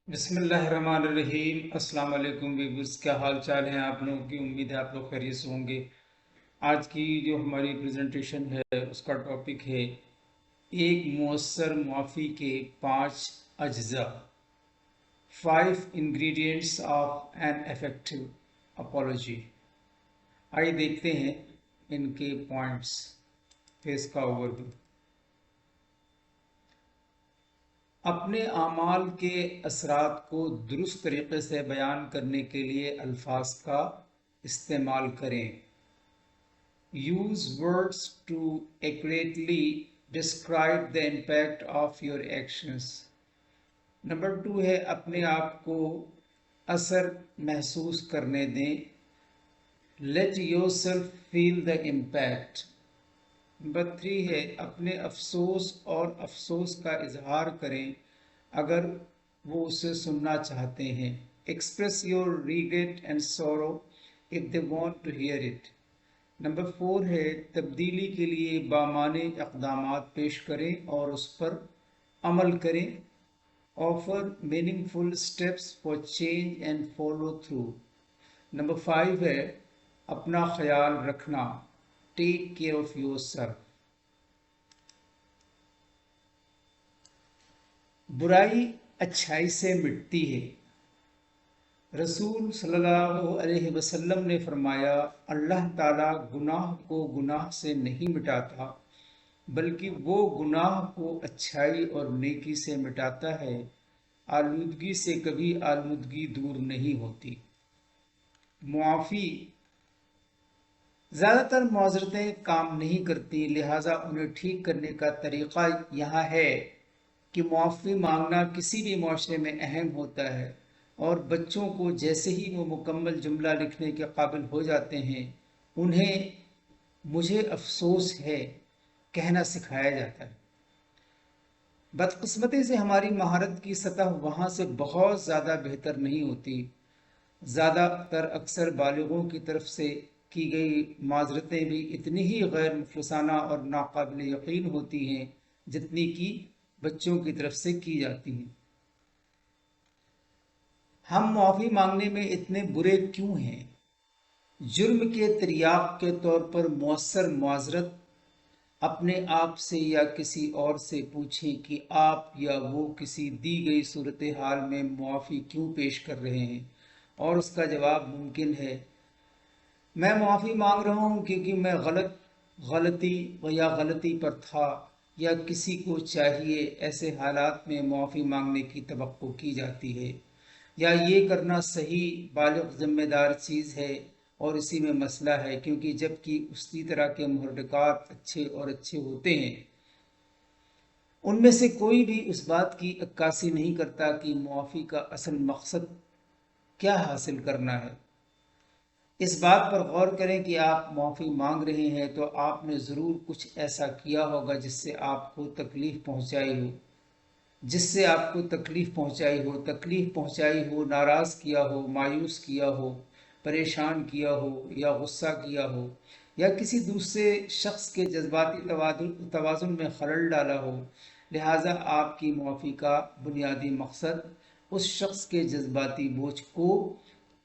بسم اللہ الرحمن الرحیم۔ السلام علیکم ویورز، کیا حال چال ہیں آپ لوگوں کی؟ امید ہے آپ لوگ خیریت سے ہوں گے۔ آج کی جو ہماری پریزنٹیشن ہے اس کا ٹاپک ہے ایک مؤثر معافی کے 5 اجزاء، 5 ingredients of an effective apology۔ آئیے دیکھتے ہیں ان کے پوائنٹس، پھر اس کا اوور ویو۔ اپنے اعمال کے اثرات کو درست طریقے سے بیان کرنے کے لیے الفاظ کا استعمال کریں۔ Use words to accurately describe the impact of your actions۔ Number 2 ہے اپنے آپ کو اثر محسوس کرنے دیں۔ Let yourself feel the impact۔ Number 3 ہے اپنے افسوس اور افسوس کا اظہار کریں اگر وہ اسے سننا چاہتے ہیں۔ Express your regret and sorrow if they want to hear it۔ Number 4 ہے تبدیلی کے لیے بامعنی اقدامات پیش کریں اور اس پر عمل کریں۔ Offer meaningful steps for change and follow through۔ Number 5 ہے اپنا خیال رکھنا۔ Take care of yourself۔ برائی اچھائی سے مٹتی ہے۔ رسول صلی اللہ علیہ وسلم نے فرمایا، اللہ تعالیٰ گناہ کو گناہ سے نہیں مٹاتا بلکہ وہ گناہ کو اچھائی اور نیکی سے مٹاتا ہے۔ آلودگی سے کبھی آلودگی دور نہیں ہوتی۔ معافی۔ زیادہ تر معذرتیں کام نہیں کرتی، لہٰذا انہیں ٹھیک کرنے کا طریقہ یہاں ہے کہ معافی مانگنا کسی بھی معاشرے میں اہم ہوتا ہے، اور بچوں کو جیسے ہی وہ مکمل جملہ لکھنے کے قابل ہو جاتے ہیں انہیں مجھے افسوس ہے کہنا سکھایا جاتا ہے۔ بدقسمتی سے ہماری مہارت کی سطح وہاں سے بہت زیادہ بہتر نہیں ہوتی۔ زیادہ تر اکثر بالغوں کی طرف سے کی گئی معذرتیں بھی اتنی ہی غیر مخلصانہ اور ناقابل یقین ہوتی ہیں جتنی کہ بچوں کی طرف سے کی جاتی ہیں۔ ہم معافی مانگنے میں اتنے برے کیوں ہیں؟ جرم کے تریاق کے طور پر مؤثر معذرت اپنے آپ سے یا کسی اور سے پوچھیں کہ آپ یا وہ کسی دی گئی صورتحال میں معافی کیوں پیش کر رہے ہیں، اور اس کا جواب ممکن ہے، میں معافی مانگ رہا ہوں کیونکہ میں غلطی یا غلطی پر تھا، یا کسی کو چاہیے۔ ایسے حالات میں معافی مانگنے کی توقع کی جاتی ہے، یا یہ کرنا صحیح بالغ ذمہ دار چیز ہے، اور اسی میں مسئلہ ہے، کیونکہ جبکہ اسی طرح کے محرکات اچھے اور اچھے ہوتے ہیں، ان میں سے کوئی بھی اس بات کی عکاسی نہیں کرتا کہ معافی کا اصل مقصد کیا حاصل کرنا ہے۔ اس بات پر غور کریں کہ آپ معافی مانگ رہے ہیں تو آپ نے ضرور کچھ ایسا کیا ہوگا جس سے آپ کو تکلیف پہنچائی ہو، تکلیف پہنچائی ہو، ناراض کیا ہو، مایوس کیا ہو، پریشان کیا ہو، یا غصہ کیا ہو، یا کسی دوسرے شخص کے جذباتی توازن میں خلل ڈالا ہو۔ لہٰذا آپ کی معافی کا بنیادی مقصد اس شخص کے جذباتی بوجھ کو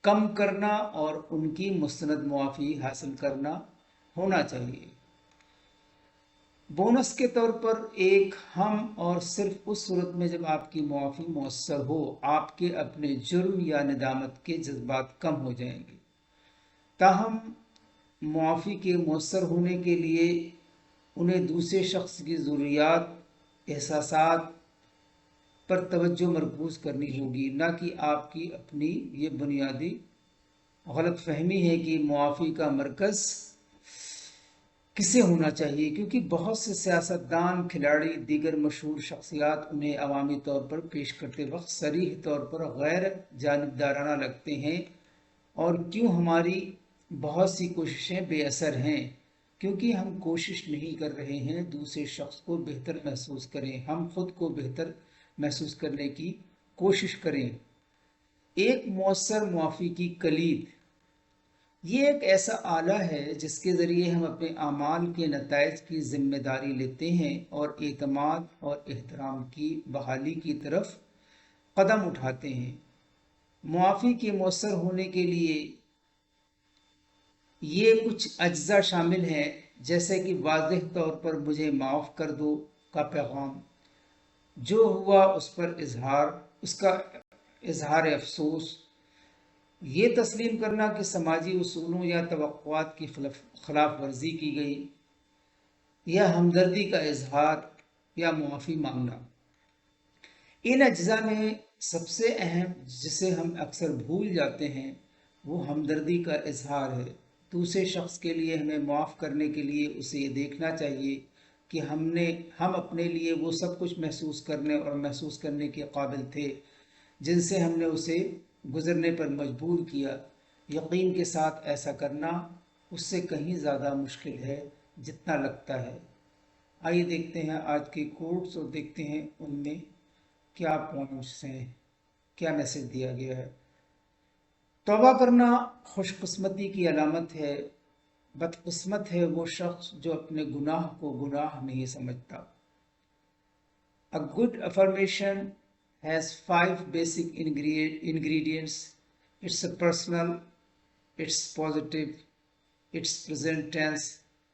کم کرنا اور ان کی مستند معافی حاصل کرنا ہونا چاہیے۔ بونس کے طور پر ایک ہم اور صرف اس صورت میں جب آپ کی معافی مؤثر ہو، آپ کے اپنے جرم یا ندامت کے جذبات کم ہو جائیں گے۔ تاہم معافی کے مؤثر ہونے کے لیے انہیں دوسرے شخص کی ضروریات، احساسات پر توجہ مرکوز کرنی ہوگی، نہ کہ آپ کی اپنی۔ یہ بنیادی غلط فہمی ہے کہ معافی کا مرکز کسے ہونا چاہیے، کیونکہ بہت سے سیاستدان، کھلاڑی، دیگر مشہور شخصیات انہیں عوامی طور پر پیش کرتے وقت صریح طور پر غیر جانبدارانہ لگتے ہیں۔ اور کیوں ہماری بہت سی کوششیں بے اثر ہیں؟ کیونکہ ہم کوشش نہیں کر رہے ہیں دوسرے شخص کو بہتر محسوس کریں، ہم خود کو بہتر محسوس کرنے کی کوشش کریں۔ ایک مؤثر معافی کی کلید۔ یہ ایک ایسا آلہ ہے جس کے ذریعے ہم اپنے اعمال کے نتائج کی ذمہ داری لیتے ہیں اور اعتماد اور احترام کی بحالی کی طرف قدم اٹھاتے ہیں۔ معافی کے مؤثر ہونے کے لیے یہ کچھ اجزاء شامل ہیں، جیسے کہ واضح طور پر مجھے معاف کر دو کا پیغام، جو ہوا اس کا اظہار افسوس، یہ تسلیم کرنا کہ سماجی اصولوں یا توقعات کی خلاف ورزی کی گئی، یا ہمدردی کا اظہار یا معافی مانگنا۔ ان اجزاء میں سب سے اہم، جسے ہم اکثر بھول جاتے ہیں، وہ ہمدردی کا اظہار ہے۔ دوسرے شخص کے لیے ہمیں معاف کرنے کے لیے اسے یہ دیکھنا چاہیے کہ ہم اپنے لیے وہ سب کچھ محسوس کرنے اور محسوس کرنے کے قابل تھے جن سے ہم نے اسے گزرنے پر مجبور کیا۔ یقین کے ساتھ ایسا کرنا اس سے کہیں زیادہ مشکل ہے جتنا لگتا ہے۔ آئیے دیکھتے ہیں آج کے کوٹس اور دیکھتے ہیں ان میں کیا پوائنٹس ہیں، کیا میسج دیا گیا ہے۔ توبہ کرنا خوش قسمتی کی علامت ہے، بدقسمت ہے وہ شخص جو اپنے گناہ کو گناہ نہیں سمجھتا۔ A good affirmation has 5 basic ingredients. It's a personal, it's positive, it's present tense,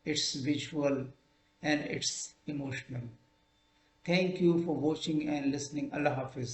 it's visual, and it's emotional. Thank you for watching and listening. Allah Hafiz.